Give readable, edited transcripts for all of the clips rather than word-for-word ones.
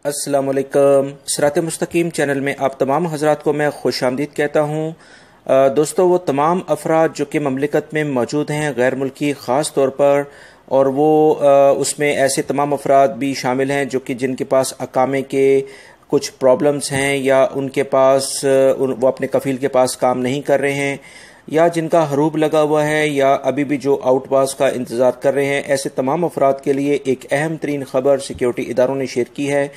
अस्सलाम वालेकुम। सिरात मुस्तकीम चैनल में आप तमाम हजरात को मैं खुशामदीद कहता हूँ। दोस्तों, वो तमाम अफराद जो कि ममलिकत में मौजूद हैं गैर मुल्की ख़ास तौर पर, और वो उसमें ऐसे तमाम अफराद भी शामिल हैं जो कि जिनके पास अकामे के कुछ प्रॉब्लम्स हैं, या उनके पास वो अपने कफ़ील के पास काम नहीं कर रहे हैं, या जिनका हरूब लगा हुआ है, या अभी भी जो आउटपास का इंतज़ार कर रहे हैं, ऐसे तमाम अफराद के लिए एक अहम तरीन खबर सिक्योरिटी इदारों ने शेयर की है,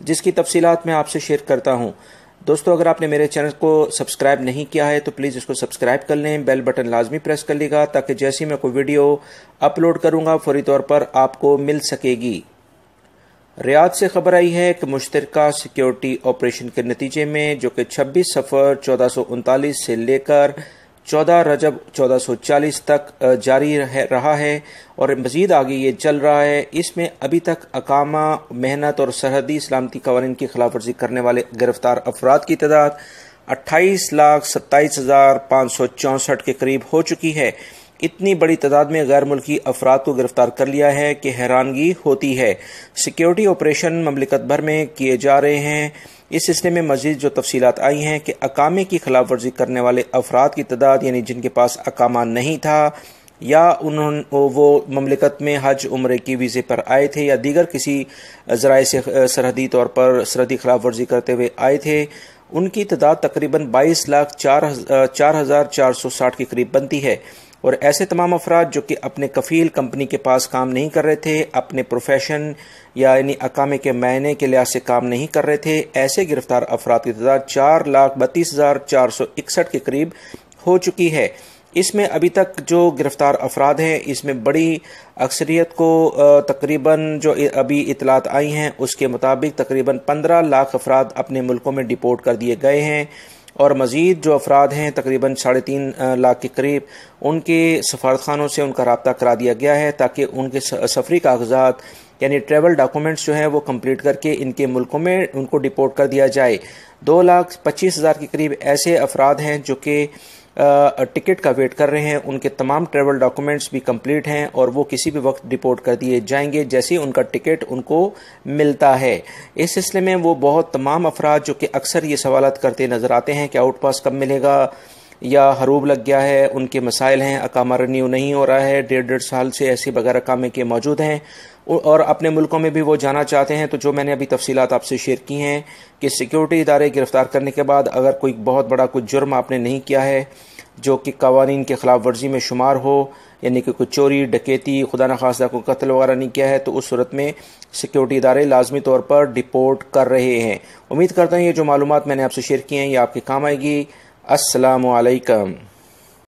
जिसकी तफसीलात मैं आपसे शेयर करता हूँ। दोस्तों, अगर आपने मेरे चैनल को सब्सक्राइब नहीं किया है तो प्लीज़ इसको सब्सक्राइब कर लें, बेल बटन लाजमी प्रेस कर लीजिएगा ताकि जैसे ही मैं कोई वीडियो अपलोड करूँगा फौरी तौर पर आपको मिल सकेगी। रियाद से खबर आई है कि मुश्तरका सिक्योरिटी ऑपरेशन के नतीजे में, जो कि 26 सफ़र 1439 से लेकर 14 रजब 1440 तक जारी रहा है और मज़ीद आगे ये चल रहा है, इसमें अभी तक अकामा, मेहनत और सरहदी सलामती कवानीन की खिलाफ वर्जी करने वाले गिरफ्तार अफराद की तादाद 28,27,564 के करीब हो चुकी है। इतनी बड़ी तादाद में गैर मुल्की अफराद को गिरफ्तार कर लिया है कि हैरानगी होती है। सिक्योरिटी ऑपरेशन ममलिकत भर में किए जा रहे हैं। इस सिलसिले में मजीद जो तफसीलात आई हैं कि अकामे की खिलाफ वर्जी करने वाले अफराद की तादाद, यानी जिनके पास अकामा नहीं था, या वो ममलिकत में हज उम्रे की वीज़े पर आए थे, या दीगर किसी ज़राए से सरहदी तौर पर सरहदी खिलाफ वर्जी करते हुए आए थे, उनकी तादाद तकरीबन 22,04,460 के करीब बनती है। और ऐसे तमाम अफराद जो कि अपने कफ़ील कंपनी के पास काम नहीं कर रहे थे, अपने प्रोफेशन यानी अकामे के महीने के लिहाज से काम नहीं कर रहे थे, ऐसे गिरफ्तार अफराद की तादाद 4,32,461 के करीब हो चुकी है। इसमें अभी तक जो गिरफ्तार अफराद हैं, इसमें बड़ी अक्सरियत को तकरीबन जो अभी इतलात आई हैं उसके मुताबिक तकरीबन 15 लाख अफराद अपने मुल्कों में डिपोर्ट कर दिए गए हैं, और मज़ीद जो अफराद हैं तकरीबन 3.5 लाख के करीब, उनके सफारतखानों से उनका रब्ता करा दिया गया है ताकि उनके सफरी कागजात यानी ट्रैवल डॉक्यूमेंट्स जो हैं वो कंप्लीट करके इनके मुल्कों में उनको डिपोर्ट कर दिया जाए। 2,25,000 के करीब ऐसे अफराद हैं जो कि टिकट का वेट कर रहे हैं, उनके तमाम ट्रैवल डॉक्यूमेंट्स भी कंप्लीट हैं और वो किसी भी वक्त डिपोर्ट कर दिए जाएंगे जैसे ही उनका टिकट उनको मिलता है। इस सिलसिले में वो बहुत तमाम अफराद जो कि अक्सर ये सवालात करते नज़र आते हैं कि आउट पास कब मिलेगा, या हरूब लग गया है, उनके मसाइल हैं, अकामा रिन्यू नहीं हो रहा है, 1.5 साल से ऐसे बगैर अकामे के मौजूद हैं और अपने मुल्कों में भी वो जाना चाहते हैं। तो जो मैंने अभी तफसीलात आपसे शेयर की हैं कि सिक्योरिटी इदारे गिरफ्तार करने के बाद अगर कोई बहुत बड़ा कुछ जुर्म आपने नहीं किया है जो कि कवानीन के खिलाफ वर्जी में शुमार हो, यानी कि कोई चोरी, डकैती, खुदा न खास्ता कोई कत्ल वगैरह नहीं किया है, तो उस सूरत में सिक्योरिटी इदारे लाजमी तौर पर डिपोर्ट कर रहे हैं। उम्मीद करता हूँ ये जो मालूमात मैंने आपसे शेयर की हैं ये आपके काम आएगी। अस्सलामु अलैकुम।